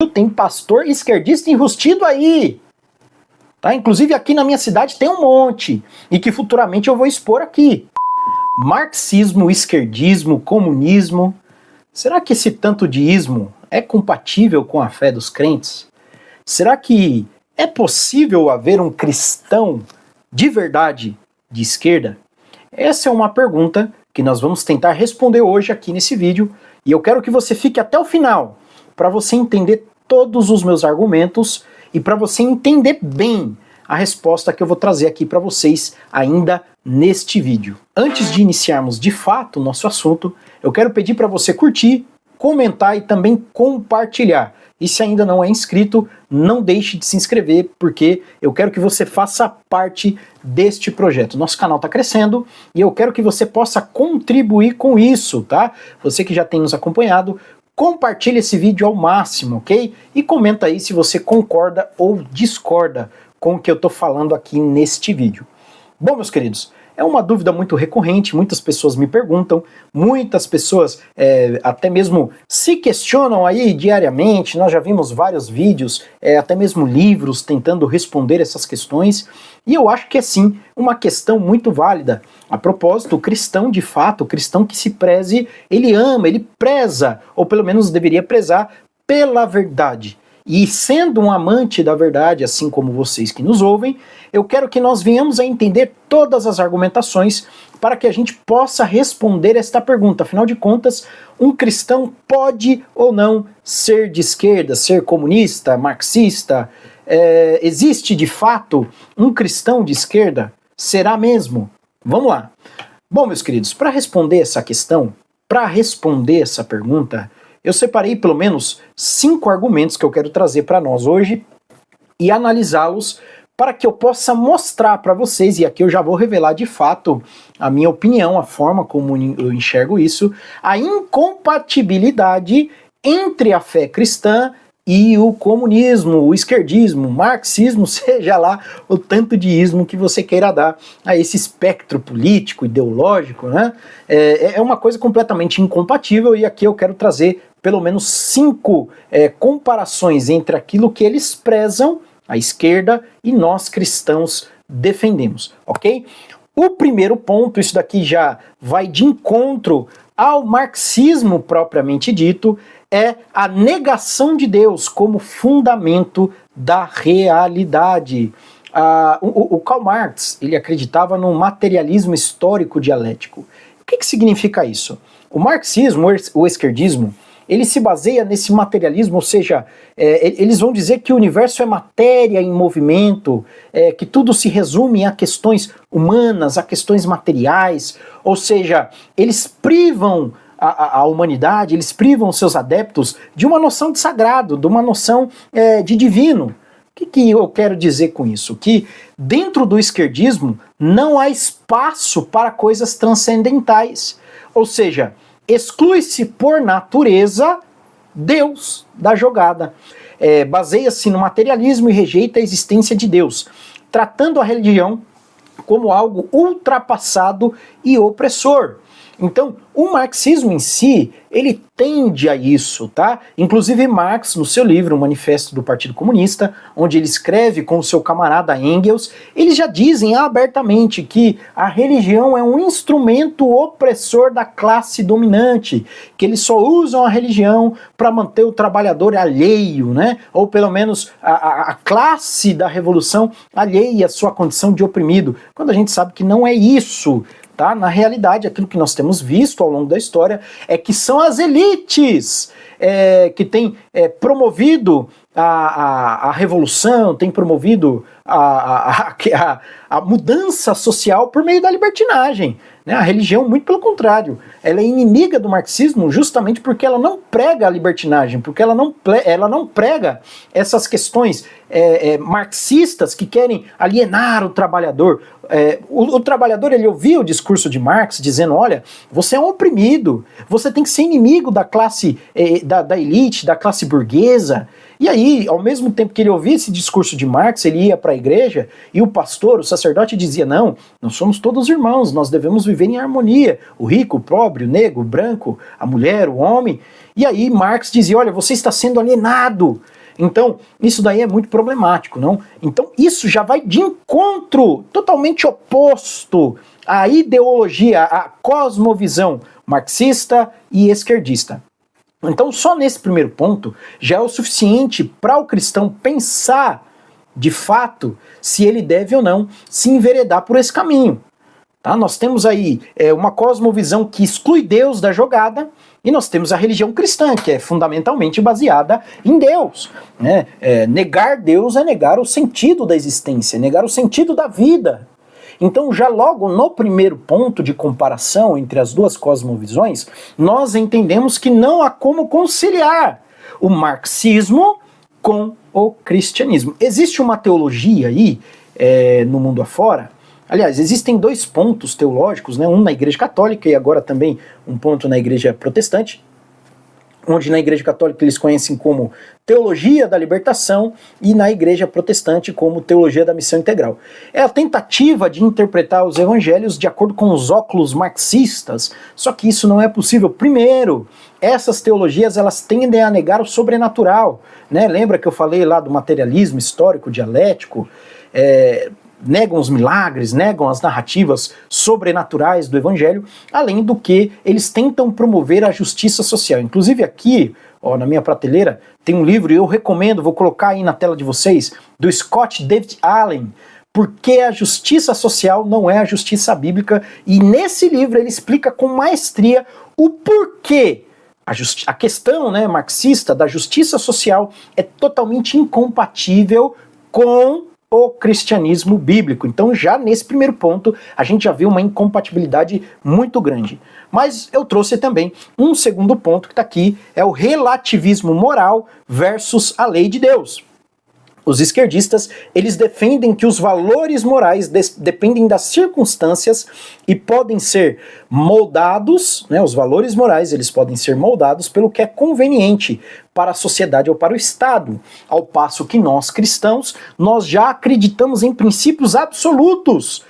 Tem pastor esquerdista enrustido aí, tá? Inclusive aqui na minha cidade tem um monte, e que futuramente eu vou expor aqui. Marxismo, esquerdismo, comunismo. Será que esse tanto de ismo é compatível com a fé dos crentes? Será que é possível haver um cristão de verdade de esquerda? Essa é uma pergunta que nós vamos tentar responder hoje aqui nesse vídeo, e eu quero que você fique até o final, para você entender todos os meus argumentos e para você entender bem a resposta que eu vou trazer aqui para vocês ainda neste vídeo. Antes de iniciarmos de fato o nosso assunto, eu quero pedir para você curtir, comentar e também compartilhar. E se ainda não é inscrito, não deixe de se inscrever, porque eu quero que você faça parte deste projeto. Nosso canal está crescendo e eu quero que você possa contribuir com isso, tá? Você que já tem nos acompanhado, compartilhe esse vídeo ao máximo, ok? E comenta aí se você concorda ou discorda com o que eu estou falando aqui neste vídeo. Bom, meus queridos, é uma dúvida muito recorrente, muitas pessoas me perguntam, muitas pessoas até mesmo se questionam aí diariamente. Nós já vimos vários vídeos, até mesmo livros tentando responder essas questões, e eu acho que é sim uma questão muito válida. A propósito, o cristão de fato, o cristão que se preze, ele ama, ele preza, ou pelo menos deveria prezar pela verdade. E sendo um amante da verdade, assim como vocês que nos ouvem, eu quero que nós venhamos a entender todas as argumentações para que a gente possa responder esta pergunta. Afinal de contas, um cristão pode ou não ser de esquerda, ser comunista, marxista? Existe de fato um cristão de esquerda? Será mesmo? Vamos lá. Bom, meus queridos, para responder essa questão, para responder essa pergunta, eu separei pelo menos 5 argumentos que eu quero trazer para nós hoje e analisá-los para que eu possa mostrar para vocês, e aqui eu já vou revelar de fato a minha opinião, a forma como eu enxergo isso, a incompatibilidade entre a fé cristã e o comunismo, o esquerdismo, o marxismo, seja lá o tanto de ismo que você queira dar a esse espectro político, ideológico, né? É uma coisa completamente incompatível, e aqui eu quero trazer pelo menos 5 comparações entre aquilo que eles prezam, a esquerda, e nós cristãos defendemos, ok? O primeiro ponto, isso daqui já vai de encontro ao marxismo propriamente dito, é a negação de Deus como fundamento da realidade. O Karl Marx, ele acreditava no materialismo histórico dialético. O que significa isso? O marxismo, o esquerdismo, ele se baseia nesse materialismo, ou seja, eles vão dizer que o universo é matéria em movimento, que tudo se resume a questões humanas, a questões materiais, ou seja, eles privam a humanidade, eles privam seus adeptos de uma noção de sagrado, de uma noção de divino. O que eu quero dizer com isso? Que dentro do esquerdismo não há espaço para coisas transcendentais, ou seja, exclui-se por natureza Deus da jogada. Baseia-se no materialismo e rejeita a existência de Deus, tratando a religião como algo ultrapassado e opressor. Então, o marxismo em si, ele tende a isso, tá? Inclusive Marx, no seu livro, o Manifesto do Partido Comunista, onde ele escreve com o seu camarada Engels, eles já dizem abertamente que a religião é um instrumento opressor da classe dominante, que eles só usam a religião para manter o trabalhador alheio, né? Ou pelo menos a classe da revolução alheia à sua condição de oprimido, quando a gente sabe que não é isso. Tá? Na realidade, aquilo que nós temos visto ao longo da história é que são as elites que têm promovido a revolução, têm promovido a mudança social por meio da libertinagem. Né? A religião, muito pelo contrário, ela é inimiga do marxismo justamente porque ela não prega a libertinagem, porque ela não prega essas questões marxistas que querem alienar o trabalhador. O trabalhador, ele ouvia o discurso de Marx dizendo, olha, você é um oprimido, você tem que ser inimigo da classe, da elite, da classe burguesa. E aí, ao mesmo tempo que ele ouvia esse discurso de Marx, ele ia para a igreja e o pastor, o sacerdote dizia, não, nós somos todos irmãos, nós devemos viver em harmonia, o rico, o pobre, o negro, o branco, a mulher, o homem. E aí Marx dizia, olha, você está sendo alienado. Então, isso daí é muito problemático, não? Então, isso já vai de encontro, totalmente oposto à ideologia, à cosmovisão marxista e esquerdista. Então, só nesse primeiro ponto, já é o suficiente para o cristão pensar, de fato, se ele deve ou não se enveredar por esse caminho. Tá? Nós temos aí uma cosmovisão que exclui Deus da jogada, e nós temos a religião cristã, que é fundamentalmente baseada em Deus. Né? Negar Deus é negar o sentido da existência, negar o sentido da vida. Então, já logo no primeiro ponto de comparação entre as duas cosmovisões, nós entendemos que não há como conciliar o marxismo com o cristianismo. Existe uma teologia aí, no mundo afora. Aliás, existem dois pontos teológicos, né? Um na Igreja Católica e agora também um ponto na Igreja Protestante, onde na Igreja Católica eles conhecem como teologia da libertação e na Igreja Protestante como teologia da missão integral. É a tentativa de interpretar os evangelhos de acordo com os óculos marxistas, só que isso não é possível. Primeiro, essas teologias elas tendem a negar o sobrenatural, né? Lembra que eu falei lá do materialismo histórico dialético? Negam os milagres, negam as narrativas sobrenaturais do evangelho, além do que eles tentam promover a justiça social. Inclusive aqui, na minha prateleira, tem um livro, e eu recomendo, vou colocar aí na tela de vocês, do Scott David Allen, Porque a Justiça Social Não é a Justiça Bíblica, e nesse livro ele explica com maestria o porquê a questão, né, marxista da justiça social é totalmente incompatível com o cristianismo bíblico. Então já nesse primeiro ponto a gente já vê uma incompatibilidade muito grande. Mas eu trouxe também um segundo ponto que está aqui, é o relativismo moral versus a lei de Deus. Os esquerdistas, eles defendem que os valores morais dependem das circunstâncias e podem ser moldados, né, os valores morais, eles podem ser moldados pelo que é conveniente para a sociedade ou para o Estado, ao passo que nós, cristãos, nós já acreditamos em princípios absolutos,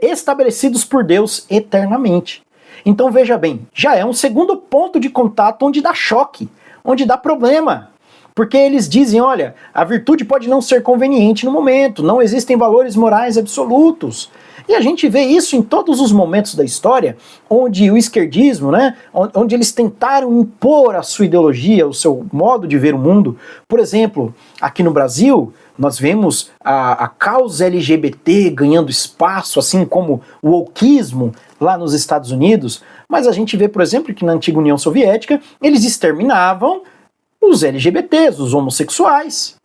estabelecidos por Deus eternamente. Então veja bem, já é um segundo ponto de contato onde dá choque, onde dá problema. Porque eles dizem, olha, a virtude pode não ser conveniente no momento, não existem valores morais absolutos. E a gente vê isso em todos os momentos da história, onde o esquerdismo, né, onde eles tentaram impor a sua ideologia, o seu modo de ver o mundo. Por exemplo, aqui no Brasil, nós vemos a causa LGBT ganhando espaço, assim como o wokeismo lá nos Estados Unidos, mas a gente vê, por exemplo, que na antiga União Soviética, eles exterminavam os LGBTs, os homossexuais.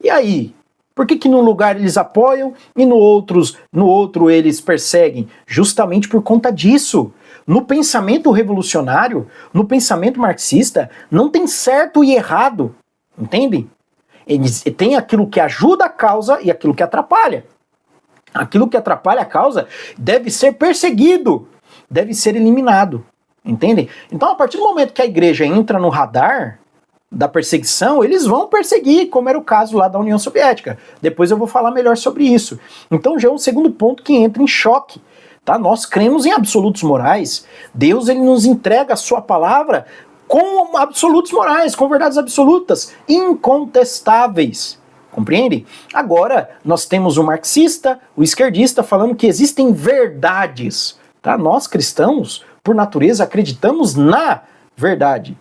E aí? Por que num lugar eles apoiam e no outro eles perseguem? Justamente por conta disso. No pensamento revolucionário, no pensamento marxista, não tem certo e errado. Entendem? Eles têm aquilo que ajuda a causa e aquilo que atrapalha. Aquilo que atrapalha a causa deve ser perseguido, deve ser eliminado. Entendem? Então, a partir do momento que a igreja entra no radar da perseguição, eles vão perseguir, como era o caso lá da União Soviética. Depois eu vou falar melhor sobre isso. Então já é um segundo ponto que entra em choque. Tá? Nós cremos em absolutos morais. Deus ele nos entrega a sua palavra com absolutos morais, com verdades absolutas, incontestáveis. Compreendem? Agora, nós temos o marxista, o esquerdista falando que existem verdades. Tá? Nós cristãos, por natureza, acreditamos na verdade.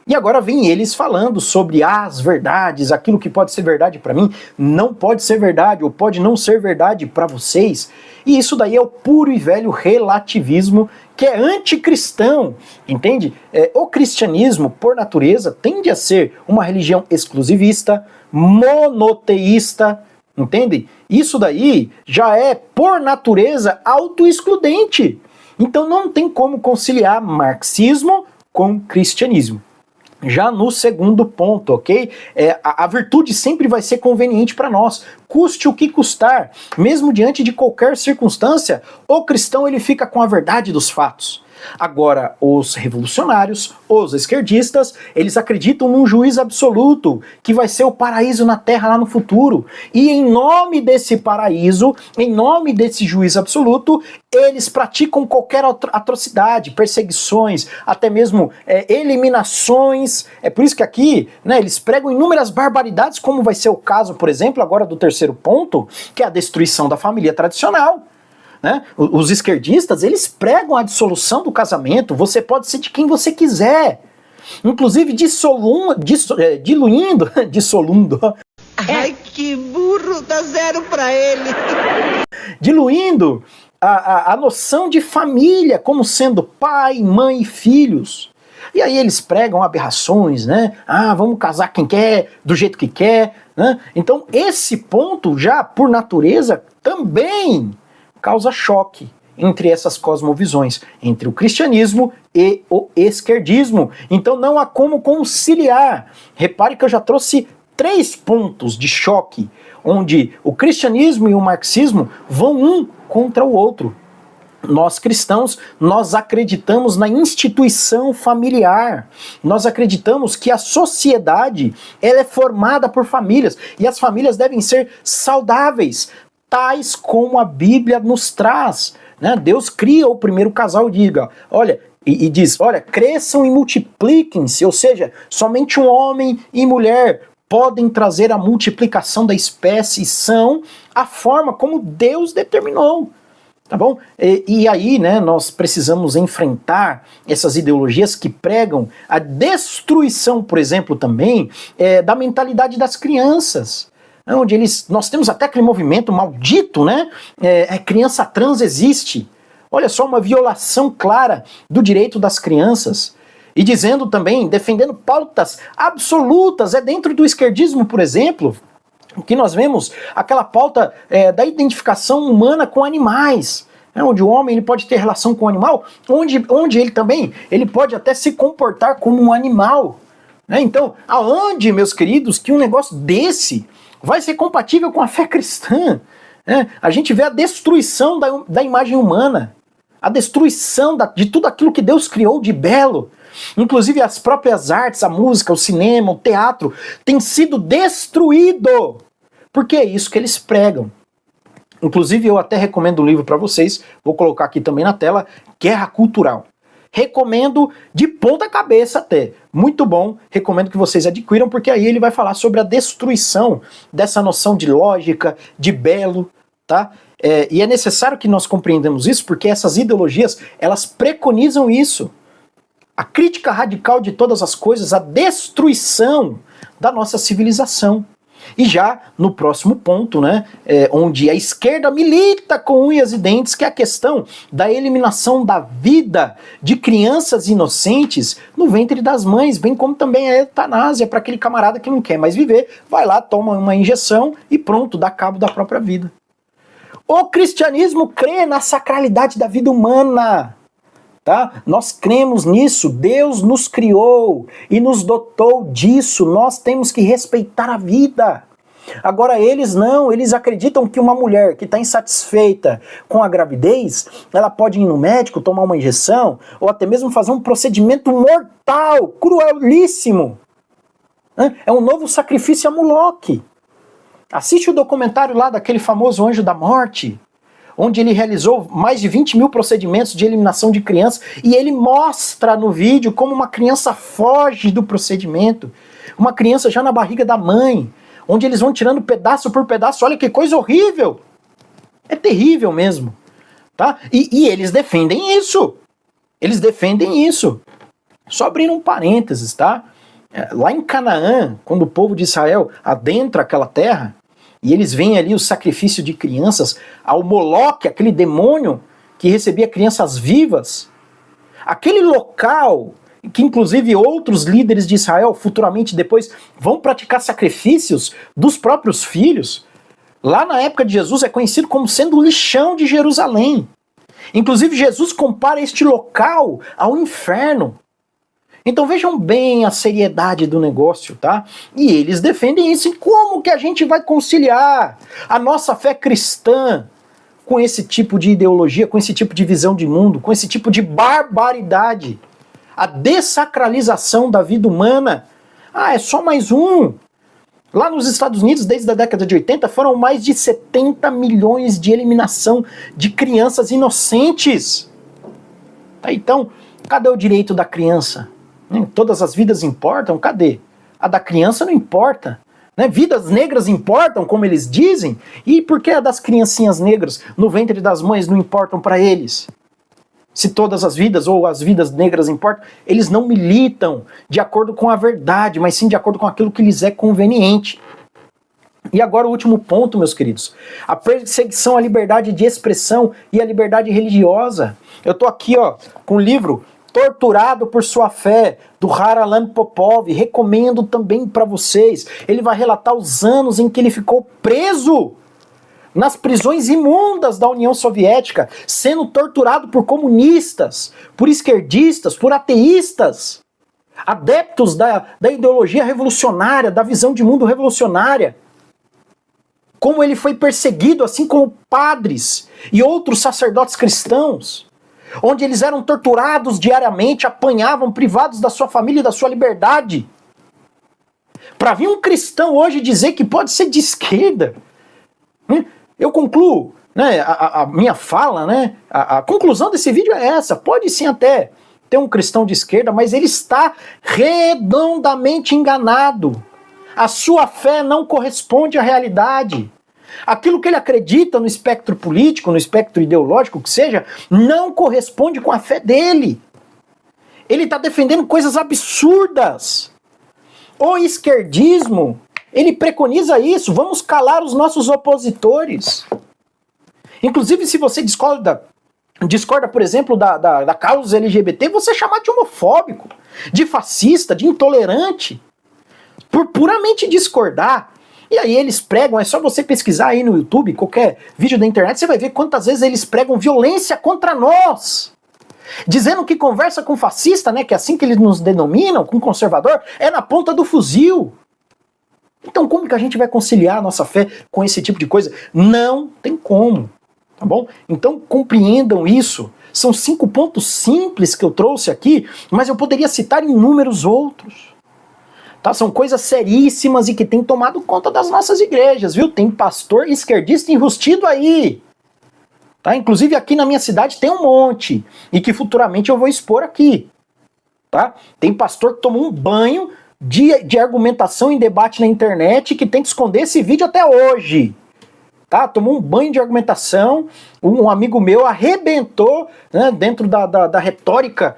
E agora vem eles falando sobre as verdades, aquilo que pode ser verdade para mim, não pode ser verdade, ou pode não ser verdade para vocês. E isso daí é o puro e velho relativismo que é anticristão, entende? O cristianismo, por natureza, tende a ser uma religião exclusivista, monoteísta, entende? Isso daí já é, por natureza, autoexcludente. Então não tem como conciliar marxismo com cristianismo. Já no segundo ponto, ok? A virtude sempre vai ser conveniente para nós, custe o que custar. Mesmo diante de qualquer circunstância, o cristão ele fica com a verdade dos fatos. Agora, os revolucionários, os esquerdistas, eles acreditam num juiz absoluto, que vai ser o paraíso na Terra lá no futuro. E em nome desse paraíso, em nome desse juiz absoluto, eles praticam qualquer atrocidade, perseguições, até mesmo eliminações. É por isso que aqui, né, eles pregam inúmeras barbaridades, como vai ser o caso, por exemplo, agora do terceiro ponto, que é a destruição da família tradicional. Né? Os esquerdistas, eles pregam a dissolução do casamento, você pode ser de quem você quiser, inclusive diluindo, Ai, que burro, dá 0 pra ele. Diluindo a noção de família como sendo pai, mãe e filhos. E aí eles pregam aberrações, né? Ah, vamos casar quem quer, do jeito que quer, né? Então esse ponto já, por natureza, também causa choque entre essas cosmovisões, entre o cristianismo e o esquerdismo. Então não há como conciliar. Repare que eu já trouxe 3 pontos de choque, onde o cristianismo e o marxismo vão um contra o outro. Nós cristãos, nós acreditamos na instituição familiar. Nós acreditamos que a sociedade, ela é formada por famílias, e as famílias devem ser saudáveis, tais como a Bíblia nos traz. Né? Deus cria o primeiro casal e diz, olha, cresçam e multipliquem-se, ou seja, somente um homem e mulher podem trazer a multiplicação da espécie, são a forma como Deus determinou. Tá bom? E aí, né, nós precisamos enfrentar essas ideologias que pregam a destruição, por exemplo, também, da mentalidade das crianças. Onde nós temos até aquele movimento maldito, né? Criança trans existe. Olha só, uma violação clara do direito das crianças. E dizendo também, defendendo pautas absolutas, dentro do esquerdismo, por exemplo, que nós vemos aquela pauta da identificação humana com animais, onde o homem ele pode ter relação com o animal, onde ele também ele pode até se comportar como um animal. Então, aonde, meus queridos, que um negócio desse vai ser compatível com a fé cristã? A gente vê a destruição da imagem humana, a destruição de tudo aquilo que Deus criou de belo. Inclusive as próprias artes, a música, o cinema, o teatro, tem sido destruído, porque é isso que eles pregam. Inclusive eu até recomendo um livro para vocês, vou colocar aqui também na tela, Guerra Cultural. Recomendo de ponta cabeça até, muito bom, recomendo que vocês adquiram, porque aí ele vai falar sobre a destruição dessa noção de lógica, de belo, tá? E é necessário que nós compreendamos isso, porque essas ideologias, elas preconizam isso. A crítica radical de todas as coisas, a destruição da nossa civilização. E já no próximo ponto, né, onde a esquerda milita com unhas e dentes, que é a questão da eliminação da vida de crianças inocentes no ventre das mães, bem como também a eutanásia para aquele camarada que não quer mais viver, vai lá, toma uma injeção e pronto, dá cabo da própria vida. O cristianismo crê na sacralidade da vida humana. Tá? Nós cremos nisso, Deus nos criou e nos dotou disso, nós temos que respeitar a vida. Agora eles não, eles acreditam que uma mulher que está insatisfeita com a gravidez, ela pode ir no médico, tomar uma injeção, ou até mesmo fazer um procedimento mortal, cruelíssimo. É um novo sacrifício a Moloque. Assiste o documentário lá daquele famoso Anjo da Morte, onde ele realizou mais de 20 mil procedimentos de eliminação de crianças, e ele mostra no vídeo como uma criança foge do procedimento, uma criança já na barriga da mãe, onde eles vão tirando pedaço por pedaço. Olha que coisa horrível! É terrível mesmo. Tá? E eles defendem isso. Eles defendem isso. Só abrindo um parênteses, tá? Lá em Canaã, quando o povo de Israel adentra aquela terra, e eles veem ali o sacrifício de crianças ao Moloque, aquele demônio que recebia crianças vivas. Aquele local que inclusive outros líderes de Israel futuramente depois vão praticar sacrifícios dos próprios filhos. Lá na época de Jesus é conhecido como sendo o lixão de Jerusalém. Inclusive Jesus compara este local ao inferno. Então vejam bem a seriedade do negócio, tá? E eles defendem isso. E como que a gente vai conciliar a nossa fé cristã com esse tipo de ideologia, com esse tipo de visão de mundo, com esse tipo de barbaridade. A dessacralização da vida humana. Ah, é só mais um. Lá nos Estados Unidos, desde a década de 80, foram mais de 70 milhões de eliminação de crianças inocentes. Tá, então, cadê o direito da criança? Todas as vidas importam? Cadê? A da criança não importa. Né? Vidas negras importam, como eles dizem, e por que a das criancinhas negras no ventre das mães não importam para eles? Se todas as vidas ou as vidas negras importam, eles não militam de acordo com a verdade, mas sim de acordo com aquilo que lhes é conveniente. E agora o último ponto, meus queridos, a perseguição à liberdade de expressão e à liberdade religiosa. Eu tô aqui, ó, com o livro Torturado por Sua Fé, do Harlan Popov, recomendo também para vocês. Ele vai relatar os anos em que ele ficou preso nas prisões imundas da União Soviética, sendo torturado por comunistas, por esquerdistas, por ateístas, adeptos da ideologia revolucionária, da visão de mundo revolucionária. Como ele foi perseguido, assim como padres e outros sacerdotes cristãos, onde eles eram torturados diariamente, apanhavam, privados da sua família e da sua liberdade. Para vir um cristão hoje dizer que pode ser de esquerda, eu concluo, né, a minha fala, né, a conclusão desse vídeo é essa. Pode sim até ter um cristão de esquerda, mas ele está redondamente enganado. A sua fé não corresponde à realidade. Aquilo que ele acredita no espectro político, no espectro ideológico, que seja, não corresponde com a fé dele. Ele está defendendo coisas absurdas. O esquerdismo, ele preconiza isso. Vamos calar os nossos opositores. Inclusive, se você discorda, por exemplo, da causa LGBT, você é chamado de homofóbico, de fascista, de intolerante, por puramente discordar. E aí eles pregam, é só você pesquisar aí no YouTube, qualquer vídeo da internet, você vai ver quantas vezes eles pregam violência contra nós. Dizendo que conversa com fascista, né, que é assim que eles nos denominam, com conservador, é na ponta do fuzil. Então como que a gente vai conciliar a nossa fé com esse tipo de coisa? Não tem como, tá bom? Então compreendam isso. São 5 pontos simples que eu trouxe aqui, mas eu poderia citar inúmeros outros. Tá? São coisas seríssimas e que tem tomado conta das nossas igrejas, viu? Tem pastor esquerdista enrustido aí. Tá? Inclusive aqui na minha cidade tem um monte, e que futuramente eu vou expor aqui. Tá? Tem pastor que tomou um banho de argumentação em debate na internet que tem que esconder esse vídeo até hoje. Tá? Tomou um banho de argumentação, um amigo meu arrebentou, né, dentro da retórica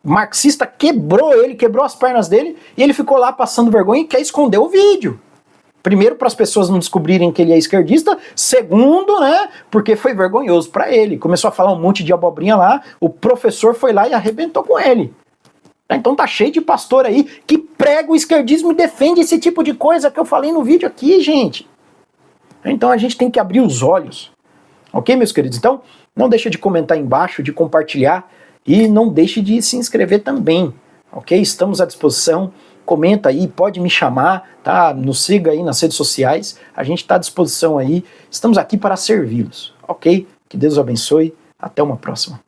marxista, quebrou as pernas dele, e ele ficou lá passando vergonha e quer esconder o vídeo. Primeiro, para as pessoas não descobrirem que ele é esquerdista. Segundo, né, porque foi vergonhoso para ele. Começou a falar um monte de abobrinha lá, o professor foi lá e arrebentou com ele. Então tá cheio de pastor aí que prega o esquerdismo e defende esse tipo de coisa que eu falei no vídeo aqui, gente. Então a gente tem que abrir os olhos. Ok, meus queridos? Então, não deixa de comentar aí embaixo, de compartilhar, e não deixe de se inscrever também, ok? Estamos à disposição, comenta aí, pode me chamar, tá? Nos siga aí nas redes sociais, a gente está à disposição aí, estamos aqui para servi-los, ok? Que Deus abençoe, até uma próxima.